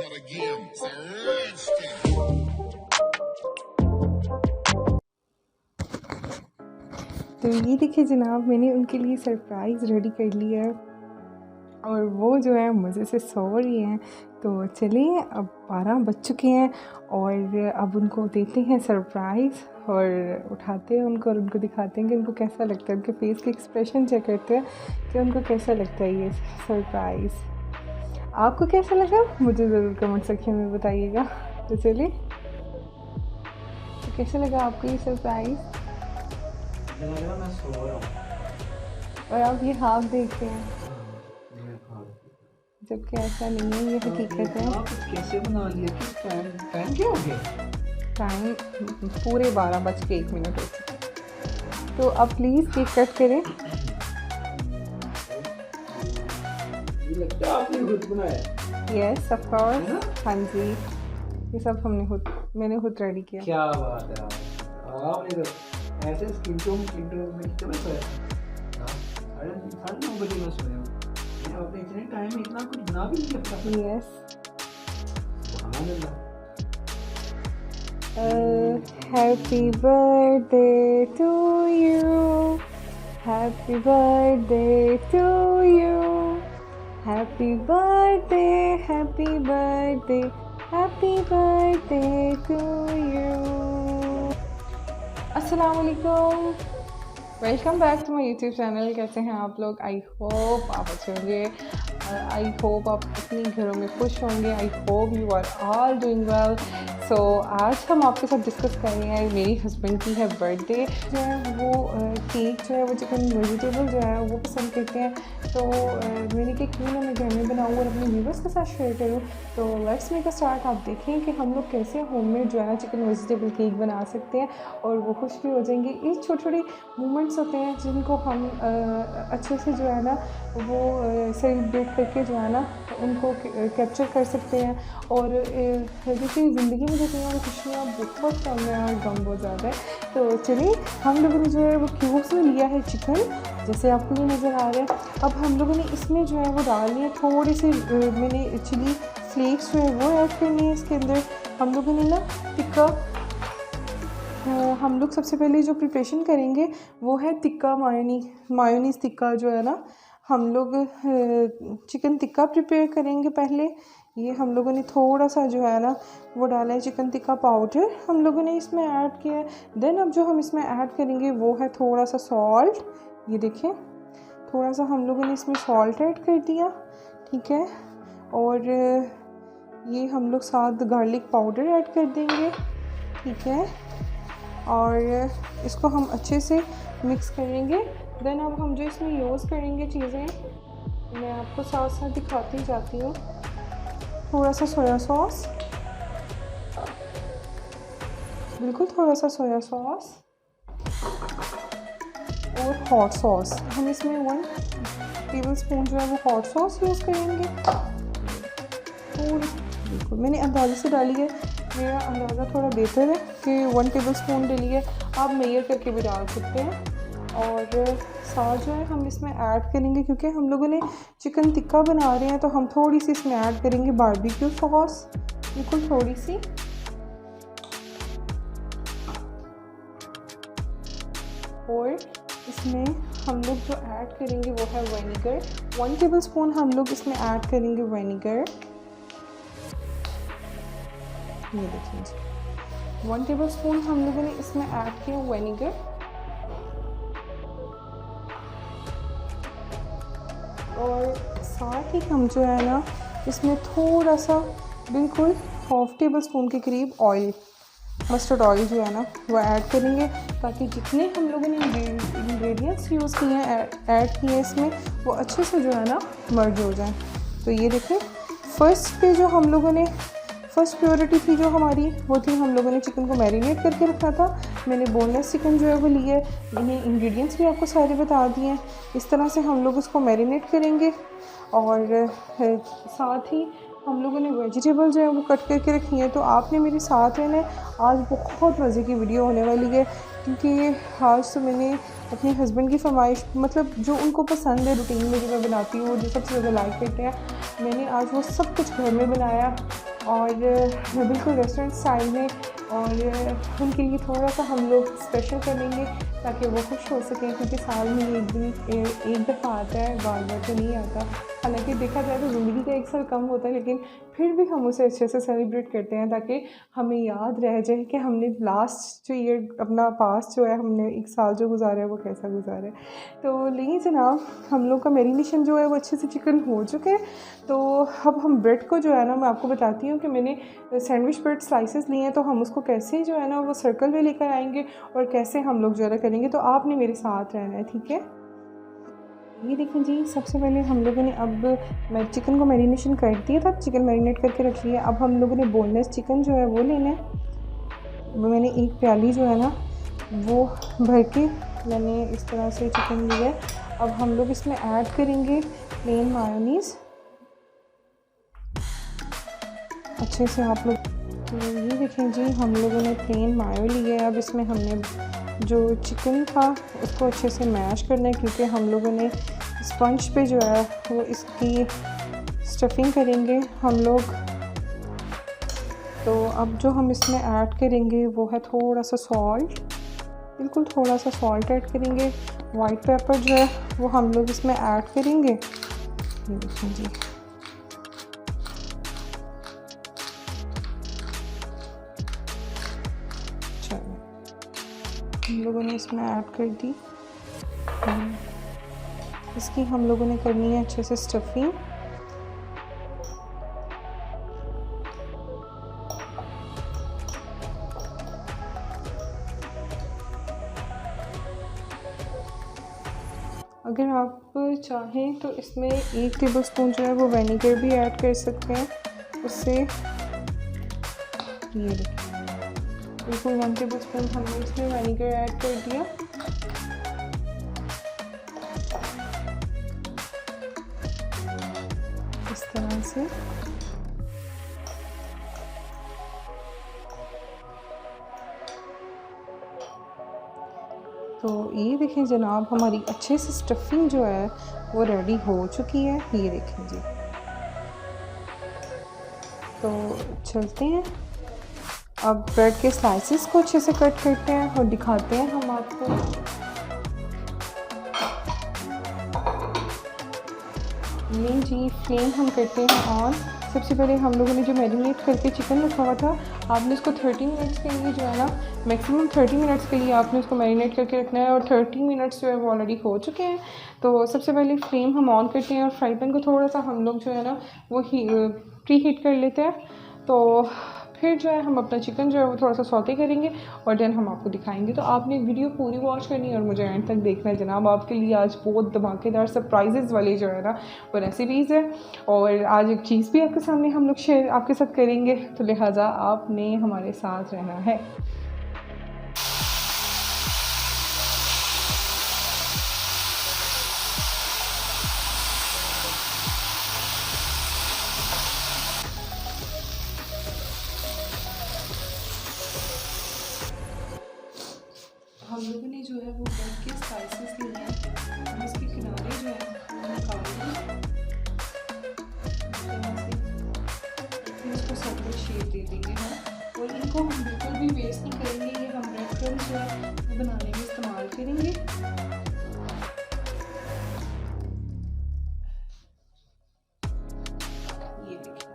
not a game, it's a rich thing. तो ये देखिए जनाब, मैंने उनके लिए सरप्राइज़ रेडी कर लिया है और वो जो है मज़े से सो रही हैं। तो चलिए, अब 12 बज चुके हैं और अब उनको देते हैं सरप्राइज़ और उठाते हैं उनको और उनको दिखाते हैं कि उनको कैसा लगता है। उनके फेस के एक्सप्रेशन चेक करते हैं कि उनको कैसा लगता है ये सरप्राइज़। आपको कैसा लगा मुझे ज़रूर कमेंट सेक्शन में बताइएगा। तो चलिए, तो कैसा लगा आपको ये सरप्राइज़? मैं सो रहा हूँ और आप ये हाफ देखते हैं, जबकि ऐसा नहीं है, ये हकीकत है। कैसे बना लिया? किस टाइम टाइम क्या हो गया? टाइम पूरे 12:01 हो चुके। तो अब प्लीज़ केक कट करें। ये लगता है आपने खुद बनाया? यस ऑफ कोर्स, हाँ जी, ये सब मैंने खुद रेडी किया। क्या बात है आपने तो ऐसे स्किंटों में कितने सोया? साढ़े 9 बजे मैं सोया हूँ। आपने इतने टाइम में इतना कुछ बना भी नहीं सकता? Yes. Happy birthday to you, happy birthday to you, happy birthday, happy birthday, happy birthday to you. अस्सलाम वालेकुम, welcome back to my YouTube channel. कैसे हैं आप लोग? आई होप आप अच्छे होंगे, आई होप आप अपने घरों में खुश होंगे। I hope you are all doing well. So आज हम आपके साथ डिस्कस कर रहे हैं, मेरी हस्बैंड की है बर्थडे। जो है वो केक जो है वो चिकन वेजिटेबल जो है वो पसंद करते हैं। तो मैंने केक क्यों ना मैं घर में बनाऊँ और अपने व्यूवर्स के साथ शेयर करूँ। तो लेट्स मेक अ स्टार्ट। आप देखें कि हम लोग कैसे होममेड जो है ना चिकन वेजिटेबल केक बना सकते हैं और वो खुश भी हो जाएंगे। ये छोटे छोटे मोमेंट्स होते हैं जिनको हम अच्छे से जो है ना वो सेलिब्रेट करके जो है ना उनको कैप्चर कर सकते हैं। और देखिए ज़िंदगी में जो है खुशियाँ बहुत कम है और गम बहुत ज़्यादा है। तो चलिए, हम लोगों ने जो है वो क्यूब्स में लिया है चिकन, जैसे आपको ये नज़र आ रहा है। अब हम लोगों ने इसमें जो है वो डालनी है थोड़ी सी मैंने चिली फ्लेक्स जो है वो ऐड करनी है इसके अंदर। हम लोगों ने ना टिक्का हम लोग सबसे पहले जो प्रिपरेशन करेंगे वो है टिक्का मायोनीज़ टिक्का जो है ना, हम लोग चिकन टिक्का प्रिपेयर करेंगे पहले। ये हम लोगों ने थोड़ा सा जो है ना वो डाला है चिकन टिक्का पाउडर, हम लोगों ने इसमें ऐड किया है। देन अब जो हम इसमें ऐड करेंगे वो है थोड़ा सा सॉल्ट। ये देखें, थोड़ा सा हम लोगों ने इसमें सॉल्ट ऐड कर दिया, ठीक है। और ये हम लोग साथ गार्लिक पाउडर ऐड कर देंगे, ठीक है। और इसको हम अच्छे से मिक्स करेंगे। देन अब हम जो इसमें यूज़ करेंगे चीज़ें मैं आपको साथ साथ दिखाती जाती हूँ। थोड़ा सा सोया सॉस, बिल्कुल थोड़ा सा सोया सॉस और हॉट सॉस। हम इसमें 1 टेबलस्पून जो है वो हॉट सॉस यूज़ करेंगे। और बिल्कुल मैंने अंदाजे से डाली है, मेरा अंदाज़ा थोड़ा बेहतर है कि 1 टेबलस्पून डाली है, आप मेजर करके भी डाल सकते हैं। और साथ जो है हम इसमें ऐड करेंगे, क्योंकि हम लोगों ने चिकन टिक्का बना रहे हैं तो हम थोड़ी सी इसमें ऐड करेंगे बारबेक्यू सॉस, बिल्कुल थोड़ी सी। और इसमें हम लोग जो ऐड करेंगे वो है विनेगर। 1 टेबलस्पून हम लोग इसमें ऐड करेंगे विनेगर। ये देखिए 1 टेबलस्पून हम लोगों ने इसमें ऐड किया विनेगर। और साथ ही हम जो है ना इसमें थोड़ा सा बिल्कुल 1/2 टेबलस्पून के करीब ऑयल, मस्टर्ड ऑयल जो है ना वो ऐड करेंगे, ताकि जितने हम लोगों ने इंग्रेडिएंट्स यूज़ किए हैं ऐड किए इसमें वो अच्छे से जो है ना मर्ज हो जाए। तो ये देखें, फर्स्ट प्रायोरिटी थी जो हमारी वो थी हम लोगों ने चिकन को मैरिनेट करके रखा था। मैंने बोनलेस चिकन जो है वो लिए, इन्हें इंग्रेडिएंट्स भी आपको सारे बता दिए हैं। इस तरह से हम लोग उसको मैरिनेट करेंगे। और साथ ही हम लोगों ने वेजिटेबल जो है वो कट करके रखी है। तो आपने मेरे साथ रहना है, आज बहुत मज़े की वीडियो होने वाली है, क्योंकि आज तो मैंने अपने हस्बैंड की फरमाइश, मतलब जो उनको पसंद है रूटीन में जो मैं बनाती हूँ, जो सबसे ज़्यादा लाइक करते हैं, मैंने आज वो सब कुछ घर में बनाया। और बिल्कुल रेस्टोरेंट स्टाइल में, और उनके लिए थोड़ा सा हम लोग स्पेशल करेंगे ताकि वो खुश हो सकें, क्योंकि साल में ये एक दफ़ा आता है, बार बार तो नहीं आता। हालांकि देखा जाए तो ज़िंदगी का एक साल कम होता है, लेकिन फिर भी हम उसे अच्छे से सेलिब्रेट करते हैं ताकि हमें याद रह जाए कि हमने लास्ट जो ईयर अपना पास जो है, हमने एक साल जो गुजारा है वो कैसा गुजारा है। तो लेकिन जनाब, हम लोग का मैरिनेशन जो है वो अच्छे से चिकन हो चुके हैं। तो अब हम ब्रेड को जो है ना, मैं आपको बताती हूँ कि मैंने सैंडविच ब्रेड स्लाइसेस लिए हैं, तो हम उसको कैसे जो है ना वो सर्कल में लेकर आएंगे और कैसे हम लोग जो है करेंगे। तो आपने मेरे साथ रहना है, ठीक है। ये देखें जी, सबसे पहले हम लोगों ने अब मैं चिकन को मैरिनेशन कर दिया था, चिकन मैरिनेट करके रख लिया। अब हम लोगों ने बोनलेस चिकन जो है वो लेना है। मैंने एक प्याली जो है ना वो भर के मैंने इस तरह से चिकन लिया है। अब हम लोग इसमें ऐड करेंगे प्लेन मायोनीज़ अच्छे से आप लोग। तो ये देखें जी, हम लोगों ने प्लेन मायो लिया है। अब इसमें हमने जो चिकन था उसको अच्छे से मैश करना है, क्योंकि हम लोगों ने स्पंज पे जो है वो इसकी स्टफिंग करेंगे हम लोग। तो अब जो हम इसमें ऐड करेंगे वो है थोड़ा सा सॉल्ट, बिल्कुल थोड़ा सा सॉल्ट ऐड करेंगे। वाइट पेपर जो है वो हम लोग इसमें ऐड करेंगे। ये देखें जी, हम लोगों ने इसमें ऐड कर दी। इसकी हम लोगों ने करनी है अच्छे से स्टफिंग। अगर आप चाहें तो इसमें 1 टेबलस्पून जो है वो विनेगर भी ऐड कर सकते हैं, उससे ये देखिए बिल्कुल 1 टेबलस्पून हमने इसमें विनेगर ऐड कर दिया। इस तरह से तो ये देखें जनाब, हमारी अच्छे से स्टफिंग जो है वो रेडी हो चुकी है। ये देखें जी, तो चलते हैं अब ब्रेड के स्लाइसेस को अच्छे से कट करते हैं और दिखाते हैं हम आपको। ये जी, फ्लेम हम करते हैं ऑन। सबसे पहले हम लोगों ने जो मैरिनेट करके चिकन रखा हुआ था, आपने इसको 30 मिनट्स के लिए जो है ना, मैक्सिमम 30 मिनट्स के लिए आपने उसको मैरिनेट करके रखना है, और 30 मिनट्स जो है वो ऑलरेडी हो चुके हैं। तो सबसे पहले फ्लेम हम ऑन करते हैं और फ्राई पैन को थोड़ा सा हम लोग जो है ना वो प्री हीट कर लेते हैं। तो फिर जो है हम अपना चिकन जो है वो थोड़ा सा सौते करेंगे और देन हम आपको दिखाएंगे। तो आपने वीडियो पूरी वॉच करनी है और मुझे एंड तक देखना है जनाब। आपके लिए आज बहुत धमाकेदार सरप्राइजेज़ वाली जो है ना वो रेसिपीज़ है, और आज एक चीज़ भी आपके सामने हम लोग शेयर आपके साथ करेंगे, तो लिहाजा आपने हमारे साथ रहना है। हम लोगों ने जो है वो ब्रेड के स्लाइसेस लिए हैं, हम इसके किनारे जो है वो निकाल देंगे, इसको सर्कुलर शेप दे देंगे हम। और इनको हम बिल्कुल भी वेस्ट नहीं करेंगे, ये हम ब्रेड क्रम्स जो है वो बनाने में इस्तेमाल करेंगे। ये देखिए,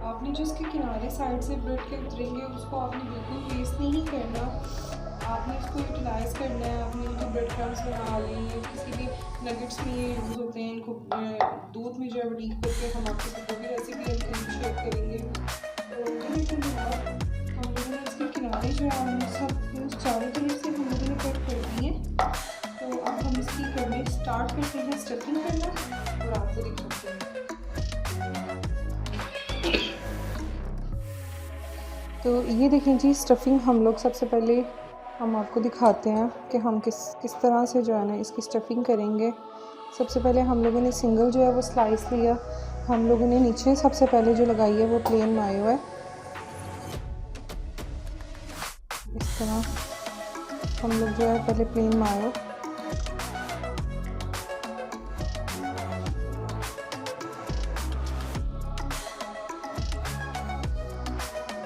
आपने जो इसके किनारे साइड से ब्रेड के उतरेंगे उसको आपने बिल्कुल वेस्ट नहीं करना, आपने इसको यूटिलाइज़ करना है। आपने जो ब्रेड क्रम्स बना लिए, किसी भी नगेट्स में ये यूज़ होते हैं, इनको दूध में जो है डीप करके हम आपके साथ वो भी रेसिपी शेयर करेंगे। तो हम लोगों ने इसके किनारे जो है हमने सब चारों तरफ से हम लोगों ने कट कर दिए। तो अब हम इसकी करने स्टार्ट करते हैं स्टफिंग करना, और आपको दिखाते हैं। तो ये देखें जी, स्टफिंग हम लोग सबसे पहले हम आपको दिखाते हैं कि हम किस तरह से जो है ना इसकी स्टफिंग करेंगे। सबसे पहले हम लोगों ने सिंगल जो है वो स्लाइस लिया। हम लोगों ने नीचे सबसे पहले जो लगाई है वो प्लेन मायो है। इस तरह हम लोग जो है पहले प्लेन मायो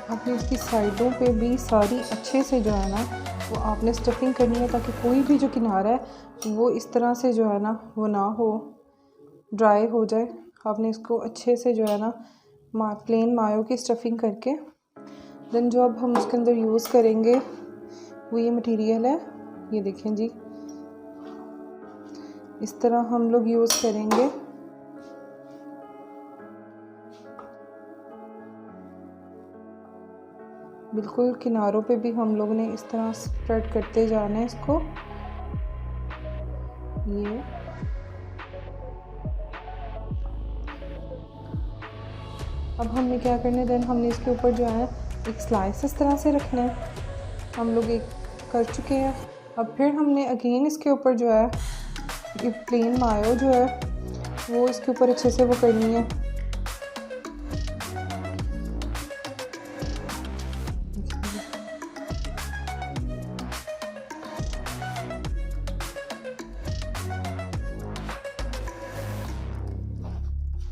आपने इसकी साइडों पे भी सारी अच्छे से जो है ना वो आपने स्टफिंग करनी है, ताकि कोई भी जो किनारा है वो इस तरह से जो है ना वो ना हो, ड्राई हो जाए। आपने इसको अच्छे से जो है ना प्लेन मायो की स्टफिंग करके देन जो अब हम उसके अंदर यूज़ करेंगे वो ये मटेरियल है। ये देखें जी, इस तरह हम लोग यूज़ करेंगे। बिल्कुल किनारों पे भी हम लोग ने इस तरह स्प्रेड करते जाना है इसको। ये अब हमने क्या करना है, देन हमने इसके ऊपर जो है एक स्लाइस इस तरह से रखना है। हम लोग एक कर चुके हैं। अब फिर हमने अगेन इसके ऊपर जो है ये प्लेन मायो जो है वो इसके ऊपर अच्छे से वो करनी है।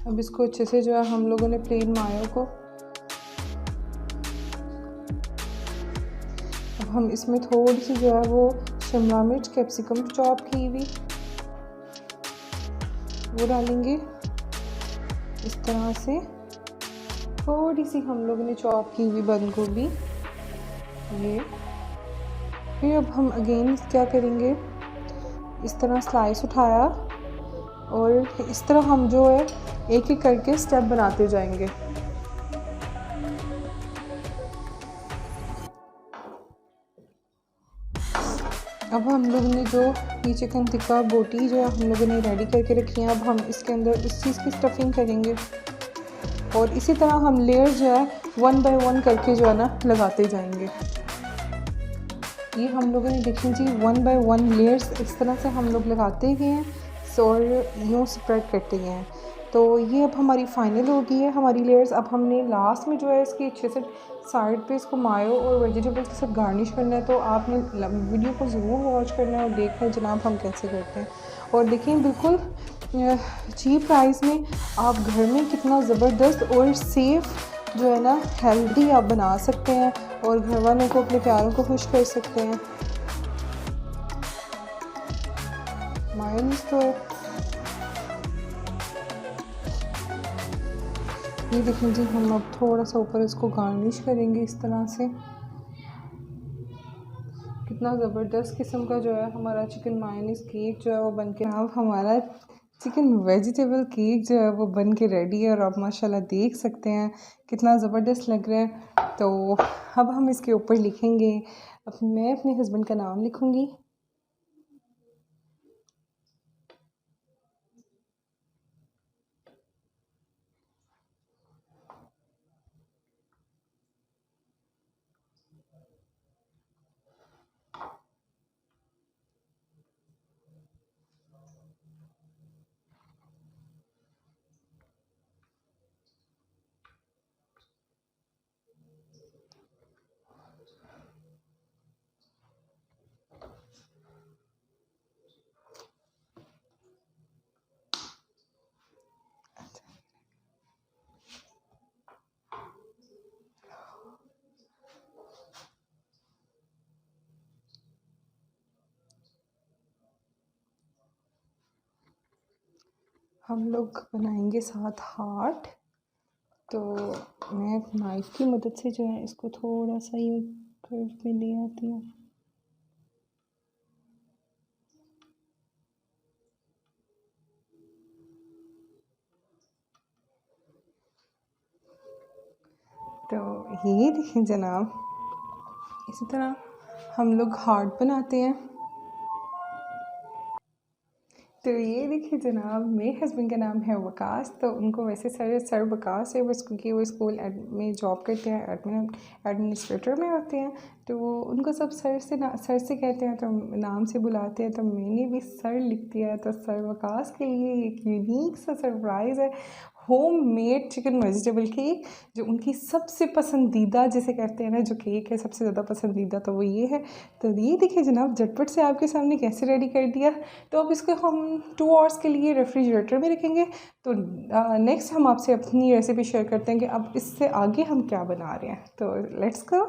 अब इसको अच्छे से जो है हम लोगों ने प्लेन मायो को, अब हम इसमें थोड़ी सी जो है वो शिमला मिर्च कैप्सिकम चॉप की हुई वो डालेंगे। इस तरह से थोड़ी सी हम लोगों ने चॉप की हुई बंद गोभी। ये फिर अब हम अगेन क्या करेंगे, इस तरह स्लाइस उठाया और इस तरह हम जो है एक एक करके स्टेप बनाते जाएंगे। अब हम लोग ने जो ये चिकन टिक्का बोटी जो है हम लोगों ने रेडी करके रखी है, अब हम इसके अंदर इस चीज़ की स्टफिंग करेंगे और इसी तरह हम लेयर जो है 1 बाय 1 करके जो है ना लगाते जाएंगे। ये हम लोगों ने देखें जी 1 बाय 1 लेयर्स इस तरह से हम लोग लगाते गए हैं और यूँ स्प्रेड करते गए हैं। तो ये अब हमारी फाइनल हो गई है हमारी लेयर्स। अब हमने लास्ट में जो है इसकी अच्छे से साइड पे इसको मायो और वेजिटेबल्स के साथ गार्निश करना है। तो आपने वीडियो को ज़रूर वॉच करना है और देखना है जनाब हम कैसे करते हैं। और देखें बिल्कुल चीप प्राइस में आप घर में कितना ज़बरदस्त और सेफ़ जो है ना हेल्दी आप बना सकते हैं और घर वालों को अपने प्यारों को खुश कर सकते हैं। मायोनीज़ तो ये देखें जी, हम अब थोड़ा सा ऊपर इसको गार्निश करेंगे इस तरह से। कितना ज़बरदस्त किस्म का जो है हमारा चिकन मायोनीज़ केक जो है वो बन के, अब हमारा चिकन वेजिटेबल केक जो है वो बन के रेडी है और आप माशाल्लाह देख सकते हैं कितना ज़बरदस्त लग रहा है। तो अब हम इसके ऊपर लिखेंगे, अब मैं अपने हस्बैंड का नाम लिखूँगी। हम लोग बनाएंगे 7 हार्ट। तो मैं नाइफ़ की मदद से जो है इसको थोड़ा सा यूँ कर्व में ले आती हूँ। तो ये देखें जनाब, इसी तरह हम लोग हार्ट बनाते हैं। तो ये देखिए जनाब, मेरे हस्बैंड का नाम है वकास। तो उनको वैसे सर वकास है, बस क्योंकि वो स्कूल में जॉब करते हैं, एडमिनिस्ट्रेटर में होते हैं, तो वो उनको सब सर से कहते हैं, तो नाम से बुलाते हैं। तो मैंने भी सर लिख दिया है। तो सर वकास के लिए एक यूनिक सा सरप्राइज़ है, होममेड चिकन वेजिटेबल केक, जो उनकी सबसे पसंदीदा, जिसे कहते हैं ना, जो केक है सबसे ज़्यादा पसंदीदा, तो वो ये है। तो ये देखिए जनाब, झटपट से आपके सामने कैसे रेडी कर दिया। तो अब इसको हम 2 आवर्स के लिए रेफ्रिजरेटर में रखेंगे। तो नेक्स्ट हम आपसे अपनी रेसिपी शेयर करते हैं कि अब इससे आगे हम क्या बना रहे हैं। तो लेट्स गो।